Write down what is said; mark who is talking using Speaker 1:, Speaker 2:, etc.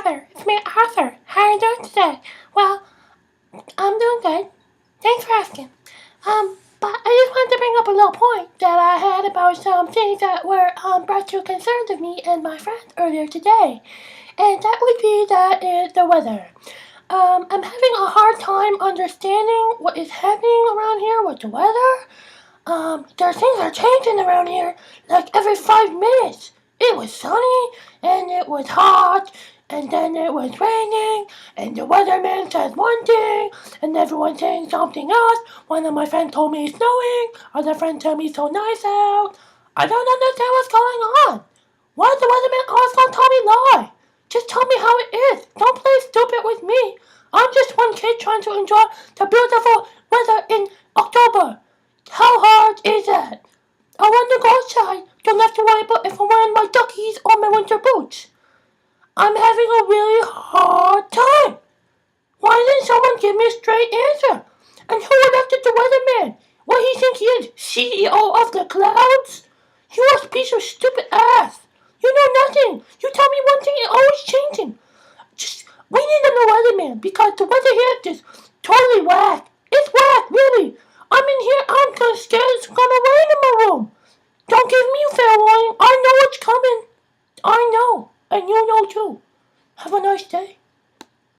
Speaker 1: weather. It's me, Arthur. How are you doing today? Well, I'm doing good. Thanks for asking. But I just wanted to bring up a little point that I had about some things that were brought to concern of me and my friend earlier today. And that would be that is the weather. I'm having a hard time understanding what is happening around here with the weather. There things are changing around here like every 5 minutes. It was sunny, and it was hot, and then it was raining, and the weatherman says one thing, and everyone's saying something else. One of my friends told me it's snowing, other friend told me it's so nice out. I don't understand what's going on. Why does the weatherman always gonna tell me lie? Just tell me how it is. Don't play stupid with me. I'm just one kid trying to enjoy the beautiful weather in October. How hard is that? I want to go outside. Don't have to worry about if I'm wearing my duckies or my winter boots. I'm having a really hard time. Why didn't someone give me a straight answer? And who elected the weatherman? What he think he is? CEO of the clouds? You are a piece of stupid ass. You know nothing. You tell me one thing, it's always changing. We need a new weatherman because the weather here is just totally whack. It's whack, really. I'm in here, I'm kind of scared it's gonna rain in my room. Don't give me a fair warning. I know it's coming. I know. And you know too. Have a nice day.